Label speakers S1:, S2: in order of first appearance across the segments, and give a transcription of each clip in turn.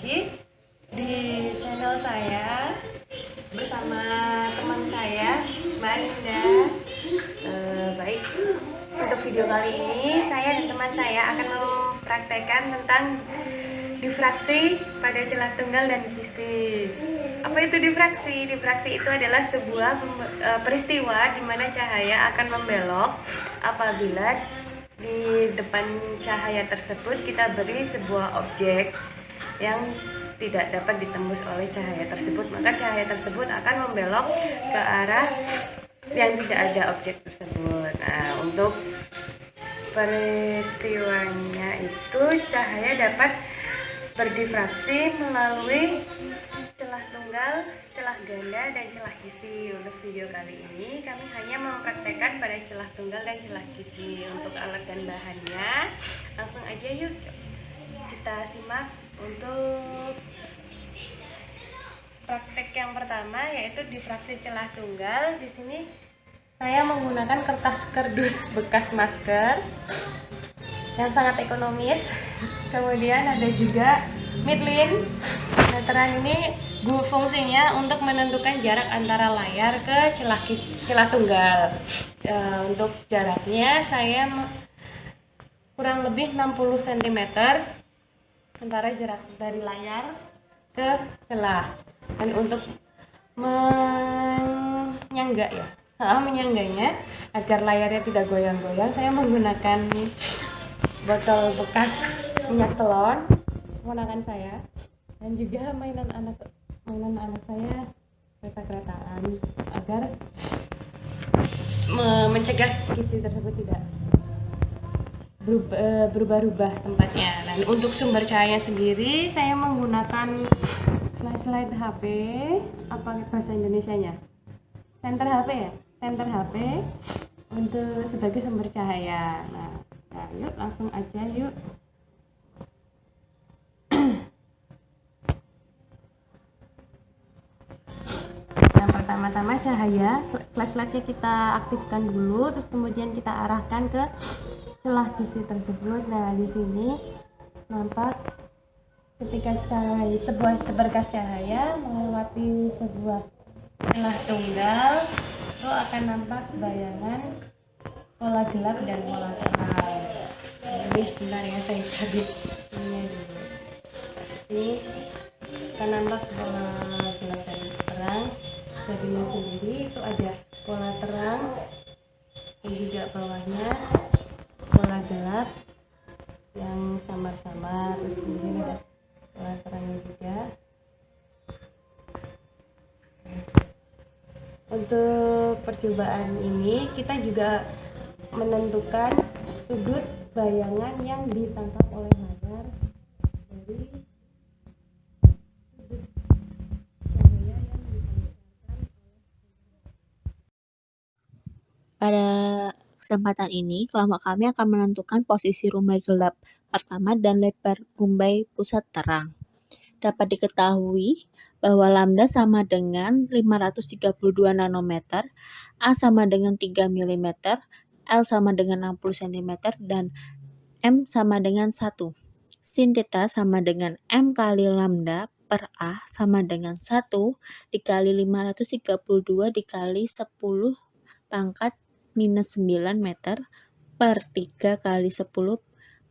S1: lagi di channel saya bersama teman saya, Mbak Aninda. Baik, untuk video kali ini saya dan teman saya akan mempraktekkan tentang difraksi pada celah tunggal dan kisi. Apa itu difraksi? Difraksi itu adalah sebuah peristiwa di mana cahaya akan membelok apabila di depan cahaya tersebut kita beri sebuah objek yang tidak dapat ditembus oleh cahaya tersebut, maka cahaya tersebut akan membelok ke arah yang tidak ada objek tersebut. Nah, untuk peristiwanya itu cahaya dapat berdifraksi melalui celah tunggal, celah ganda, dan celah kisi. Untuk video kali ini kami hanya mempraktekkan pada celah tunggal dan celah kisi. Untuk alat dan bahannya langsung aja yuk kita simak. Untuk praktek yang pertama yaitu difraksi celah tunggal. Di sini saya menggunakan kertas kardus bekas masker yang sangat ekonomis. Kemudian ada juga midlin. Meteran ini fungsinya untuk menentukan jarak antara layar ke celah tunggal. Untuk jaraknya saya kurang lebih 60 cm antara jarak dari layar ke celah. Dan untuk menyangganya agar layarnya tidak goyang-goyang, saya menggunakan botol bekas minyak telon keponakan saya, dan juga mainan anak saya kereta-keretaan, agar mencegah kisi tersebut tidak berubah-ubah tempatnya. Dan untuk sumber cahaya sendiri saya menggunakan flashlight HP, apa bahasa Indonesianya? Senter HP ya? Senter HP untuk sebagai sumber cahaya. Nah, yuk langsung aja yuk. Yang pertama-tama cahaya flashlightnya kita aktifkan dulu, terus kemudian kita arahkan ke celah kisi tersebut. Nah, di sini nampak ketika seberkas cahaya melewati sebuah celah tunggal, itu akan nampak bayangan pola gelap dan pola terang. Jadi sebentar ya, saya cabut ini dulu. Ini akan nampak pola gelap dan terang. Jadinya sendiri itu ada pola terang dan juga bawahnya pola gelap yang samar-samar, terus kemudian ada pola terangnya juga. Untuk percobaan ini kita juga menentukan sudut bayangan yang ditangkap oleh layar dari sudut cahaya yang dipancarkan.
S2: Pada kesempatan ini, kelompok kami akan menentukan posisi rumbai gelap pertama dan lebar rumbai pusat terang. Dapat diketahui bahwa lambda sama dengan 532 nanometer, A sama dengan 3 mm, L sama dengan 60 cm, dan M sama dengan 1. Sin theta sama dengan M kali lambda per A sama dengan 1 dikali 532 dikali 10 pangkat minus 9 meter per 3 kali 10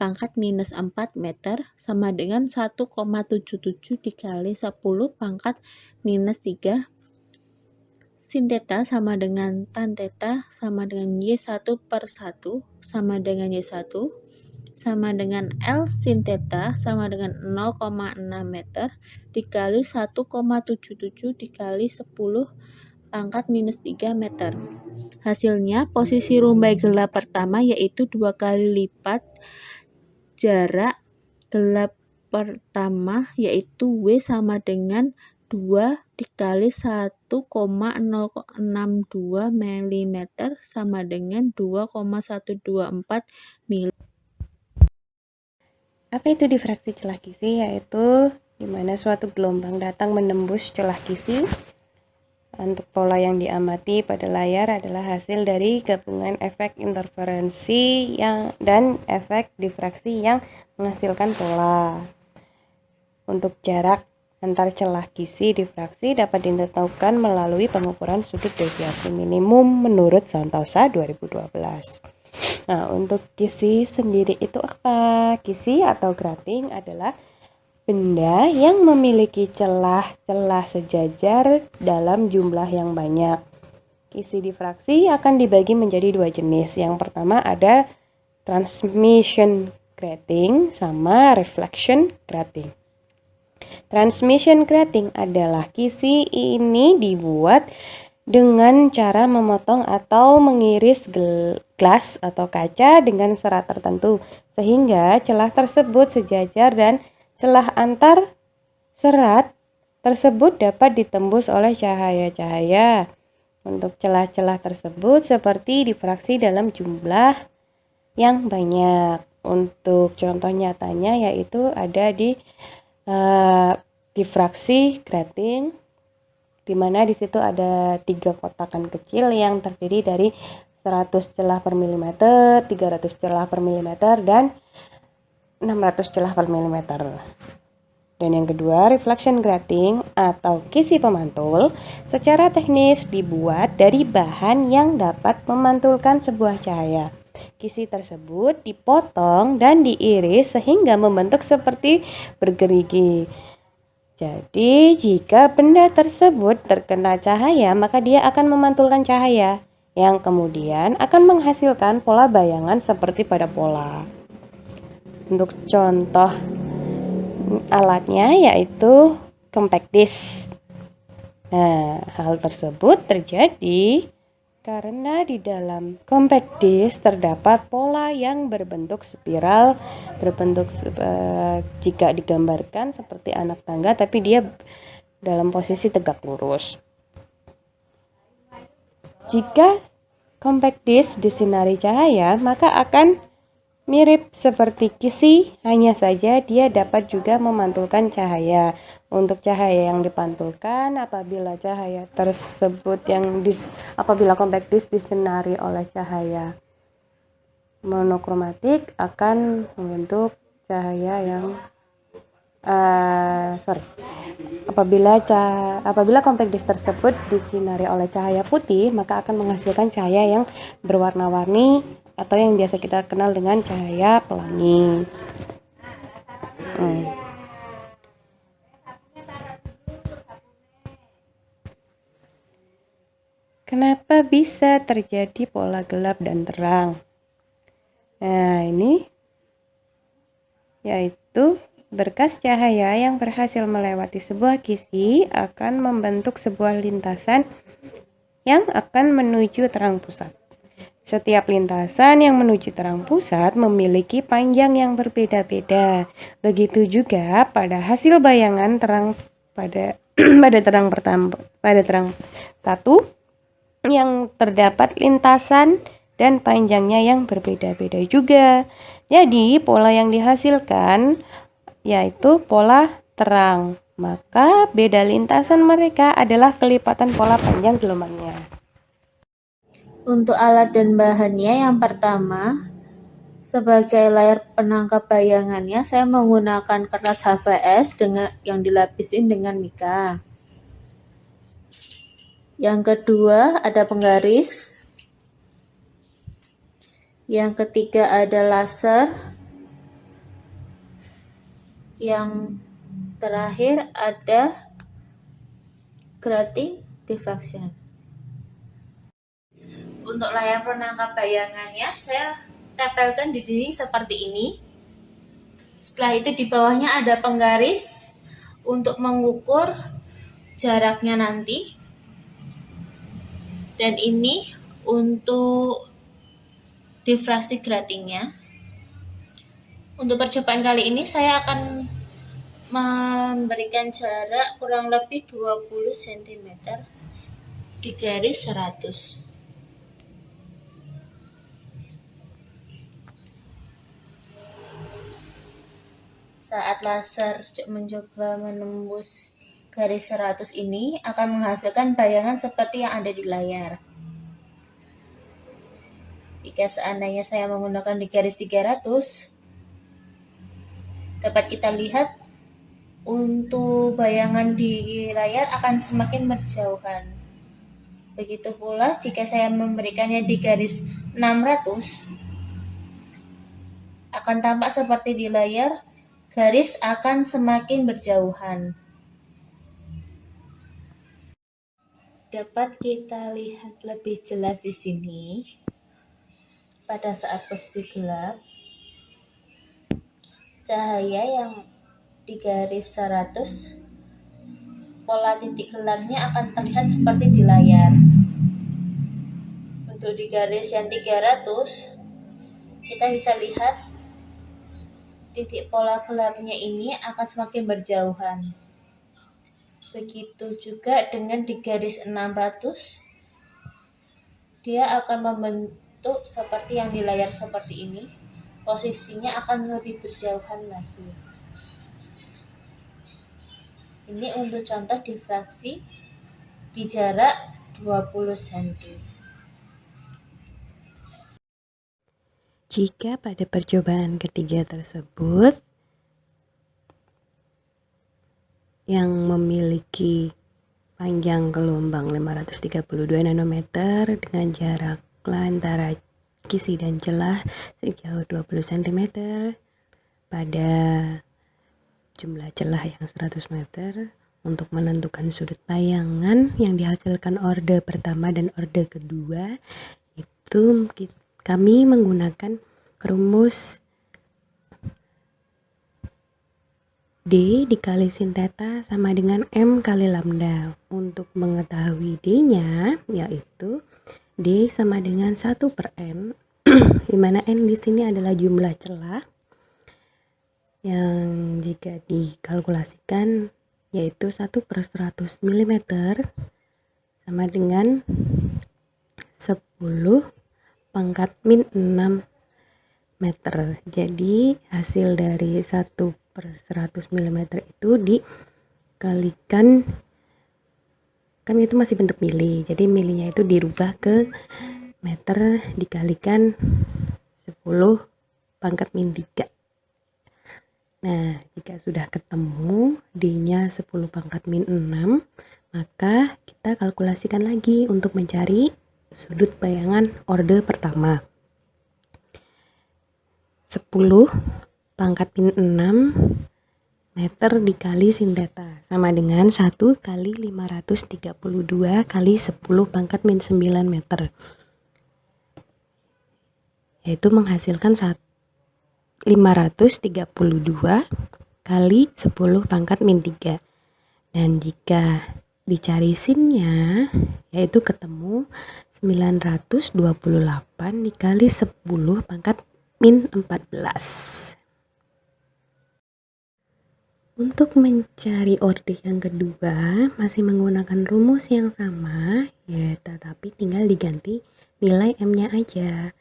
S2: pangkat minus 4 meter sama dengan 1,77 dikali 10 pangkat minus 3. Sin theta sama dengan tan theta sama dengan Y1 per 1 sama dengan Y1 sama dengan L sin theta sama dengan 0,6 meter dikali 1,77 dikali 10 pangkat minus 3 meter. Hasilnya posisi rumbai gelap pertama yaitu 2 kali lipat jarak gelap pertama yaitu W sama dengan 2 dikali 1,062 mm sama dengan 2,124 mm.
S1: Apa itu difraksi celah kisi? Yaitu di mana suatu gelombang datang menembus celah kisi. Untuk pola yang diamati pada layar adalah hasil dari gabungan efek interferensi dan efek difraksi yang menghasilkan pola. Untuk jarak antar celah kisi difraksi dapat ditentukan melalui pengukuran sudut deviasi minimum menurut Santosa 2012. Nah, untuk kisi sendiri itu apa? Kisi atau grating adalah benda yang memiliki celah-celah sejajar dalam jumlah yang banyak. Kisi difraksi akan dibagi menjadi dua jenis. Yang pertama ada transmission grating sama reflection grating. Transmission grating adalah kisi ini dibuat dengan cara memotong atau mengiris gelas atau kaca dengan serat tertentu sehingga celah tersebut sejajar dan celah antar serat tersebut dapat ditembus oleh cahaya-cahaya. Untuk celah-celah tersebut seperti difraksi dalam jumlah yang banyak. Untuk contoh nyatanya yaitu ada di difraksi grating, di mana di situ ada 3 kotakan kecil yang terdiri dari 100 celah per milimeter, 300 celah per milimeter, dan 600 celah per milimeter. Dan yang kedua, reflection grating atau kisi pemantul secara teknis dibuat dari bahan yang dapat memantulkan sebuah cahaya. Kisi tersebut dipotong dan diiris sehingga membentuk seperti bergerigi. Jadi, jika benda tersebut terkena cahaya, maka dia akan memantulkan cahaya yang kemudian akan menghasilkan pola bayangan seperti pada pola. Untuk contoh alatnya yaitu compact disc. Nah, hal tersebut terjadi karena di dalam compact disc terdapat pola yang berbentuk spiral, jika digambarkan seperti anak tangga tapi dia dalam posisi tegak lurus. Jika compact disc disinari cahaya, maka akan mirip seperti kisi, hanya saja dia dapat juga memantulkan cahaya. Untuk cahaya yang dipantulkan, apabila cahaya tersebut apabila compact disc disinari oleh cahaya monokromatik akan membentuk cahaya yang apabila compact disc tersebut disinari oleh cahaya putih, maka akan menghasilkan cahaya yang berwarna-warni atau yang biasa kita kenal dengan cahaya pelangi. Kenapa bisa terjadi pola gelap dan terang? Nah, ini yaitu berkas cahaya yang berhasil melewati sebuah kisi akan membentuk sebuah lintasan yang akan menuju terang pusat. Setiap lintasan yang menuju terang pusat memiliki panjang yang berbeda-beda. Begitu juga pada hasil bayangan terang pada terang satu yang terdapat lintasan dan panjangnya yang berbeda-beda juga. Jadi pola yang dihasilkan yaitu pola terang. Maka beda lintasan mereka adalah kelipatan pola panjang gelombangnya.
S2: Untuk alat dan bahannya, yang pertama, sebagai layar penangkap bayangannya, saya menggunakan kertas HVS yang dilapisin dengan mika. Yang kedua ada penggaris. Yang ketiga ada laser. Yang terakhir ada grating diffraction. Untuk layar penangkap bayangannya saya tempelkan di dinding seperti ini. Setelah itu di bawahnya ada penggaris untuk mengukur jaraknya nanti. Dan ini untuk difraksi gratingnya. Untuk percobaan kali ini saya akan memberikan jarak kurang lebih 20 cm di garis 100. Saat laser mencoba menembus garis 100 ini akan menghasilkan bayangan seperti yang ada di layar. Jika seandainya saya menggunakan di garis 300, dapat kita lihat untuk bayangan di layar akan semakin berjauhan. Begitu pula jika saya memberikannya di garis 600, akan tampak seperti di layar, garis akan semakin berjauhan. Dapat kita lihat lebih jelas di sini. Pada saat posisi gelap, cahaya yang di garis 100, pola titik gelapnya akan terlihat seperti di layar. Untuk di garis yang 300, kita bisa lihat titik pola gelapnya ini akan semakin berjauhan. Begitu juga dengan di garis 600, dia akan membentuk seperti yang di layar seperti ini. Posisinya akan lebih berjauhan lagi. Ini untuk contoh difraksi di jarak 20 cm.
S1: Jika pada percobaan ketiga tersebut yang memiliki panjang gelombang 532 nanometer dengan jarak antara kisi dan celah sejauh 20 cm pada jumlah celah yang 100 meter, untuk menentukan sudut bayangan yang dihasilkan orde pertama dan orde kedua, itu kami menggunakan rumus D dikali sin theta sama dengan M kali lambda. Untuk mengetahui D-nya, yaitu D sama dengan 1/N, di mana N di sini adalah jumlah celah yang jika dikalkulasikan yaitu 1/100 mm sama dengan 10 pangkat min 6 meter. Jadi hasil dari 1/100 mm itu dikalikan, kan itu masih bentuk mili, jadi milinya itu dirubah ke meter dikalikan 10 pangkat min 3. Nah, jika sudah ketemu D-nya 10 pangkat min 6, maka kita kalkulasikan lagi untuk mencari sudut bayangan orde pertama. 10 pangkat min 6 meter dikali sin theta sama dengan 1 kali 532 kali 10 pangkat min 9 meter, yaitu menghasilkan 532 kali 10 pangkat min 3. Dan jika dicari sinnya, yaitu ketemu 928 dikali 10 pangkat min 14. Untuk mencari orde yang kedua masih menggunakan rumus yang sama, ya, tetapi tinggal diganti nilai M-nya aja.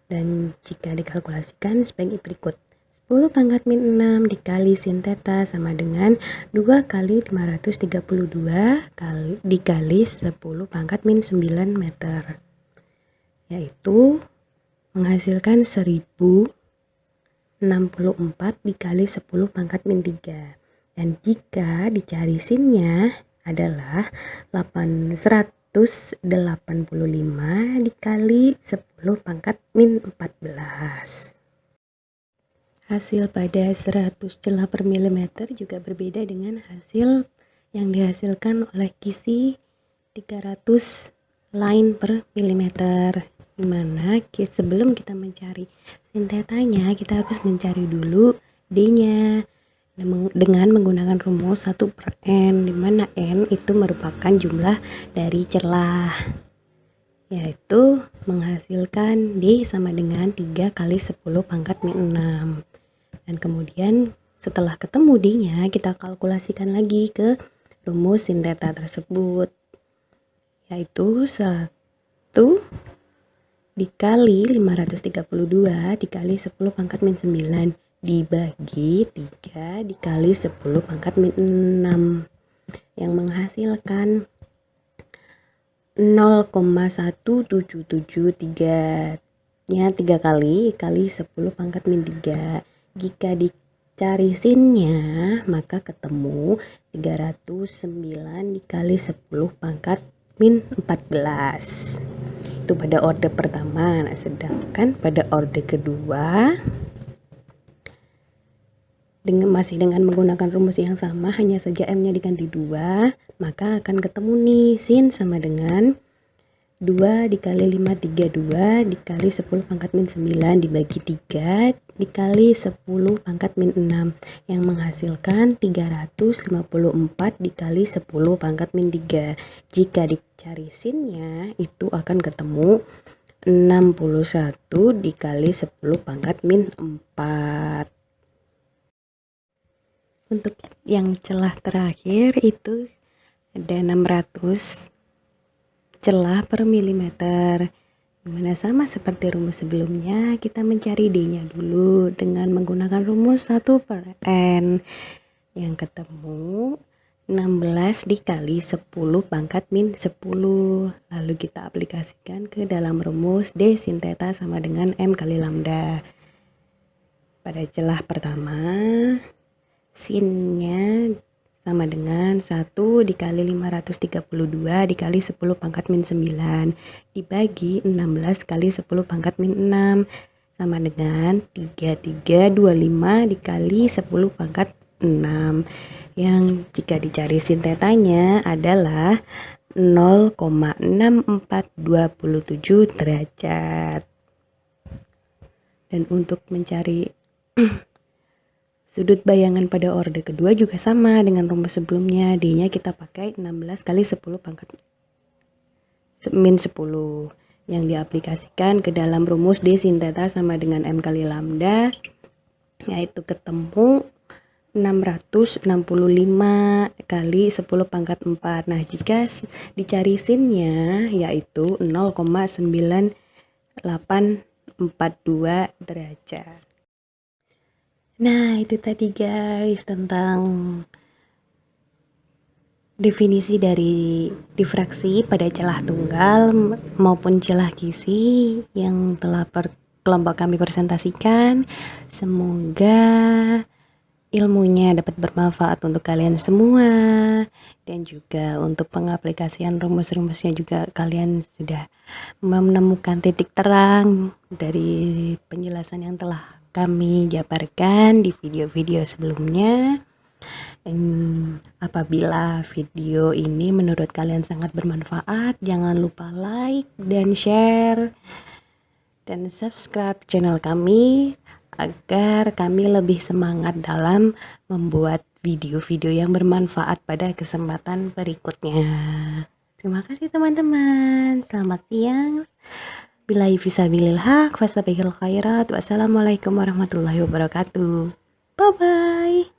S1: Dan jika dikalkulasikan sebagai berikut: 10 pangkat min 6 dikali sin theta sama dengan 2 kali 532 kali dikali 10 pangkat min 9 meter, yaitu menghasilkan 1064 dikali 10 pangkat min 3. Dan jika dicari sinnya adalah 185 dikali 10 pangkat min 14. Hasil pada 100 celah per milimeter juga berbeda dengan hasil yang dihasilkan oleh kisi 300 line per milimeter, dimana sebelum kita mencari sin thetanya kita harus mencari dulu D-nya dengan menggunakan rumus 1/N, dimana N itu merupakan jumlah dari celah, yaitu menghasilkan D sama dengan 3 kali 10 pangkat min 6. Dan kemudian setelah ketemu D-nya, kita kalkulasikan lagi ke rumus sin theta tersebut, yaitu 1 dikali 532 dikali 10 pangkat min 9 dibagi 3 dikali 10 pangkat min 6, yang menghasilkan 0,1773 nya 3 kali 10 pangkat min 3. Jika
S3: cari sinnya, maka ketemu 309 dikali 10 pangkat min 14. Itu pada orde pertama. Nah, sedangkan pada orde kedua masih dengan menggunakan rumus yang sama, hanya saja M-nya diganti 2, maka akan ketemu nih sin sama dengan 2 dikali 5 32 dikali 10 pangkat min 9 dibagi 3 dikali 10 pangkat min 6 yang menghasilkan 354 dikali 10 pangkat min 3. Jika dicari sinnya itu akan ketemu 61 dikali 10 pangkat min 4. Untuk yang celah terakhir itu ada 600 celah per milimeter, dimana sama seperti rumus sebelumnya, kita mencari D-nya dulu dengan menggunakan rumus 1 per N, yang ketemu 16 dikali 10 pangkat min 10. Lalu kita aplikasikan ke dalam rumus D sin theta sama dengan M kali lambda. Pada celah pertama, sinnya sama dengan 1 dikali 532 dikali 10 pangkat min 9 dibagi 16 kali 10 pangkat min 6 sama dengan 3325 dikali 10 pangkat 6, yang jika dicari sin tetanya adalah 0,6427 derajat. Dan untuk mencari sudut bayangan pada orde kedua juga sama dengan rumus sebelumnya. D-nya kita pakai 16 kali 10 pangkat min 10 yang diaplikasikan ke dalam rumus D sin theta sama dengan M kali lambda, yaitu ketemu 665 kali 10 pangkat 4. Nah, jika dicari sinnya yaitu 0,9842 derajat. Nah, itu tadi guys tentang definisi dari difraksi pada celah tunggal maupun celah kisi yang telah kelompok kami presentasikan. Semoga ilmunya dapat bermanfaat untuk kalian semua, dan juga untuk pengaplikasian rumus-rumusnya juga kalian sudah menemukan titik terang dari penjelasan yang telah kami jabarkan di video-video sebelumnya. Dan apabila video ini menurut kalian sangat bermanfaat, jangan lupa like dan share dan subscribe channel kami agar kami lebih semangat dalam membuat video-video yang bermanfaat pada kesempatan berikutnya. Terima kasih teman-teman. Selamat siang. Billahi fisabilil haq, fastabiqul khairat. Wassalamualaikum warahmatullahi wabarakatuh. Bye-bye.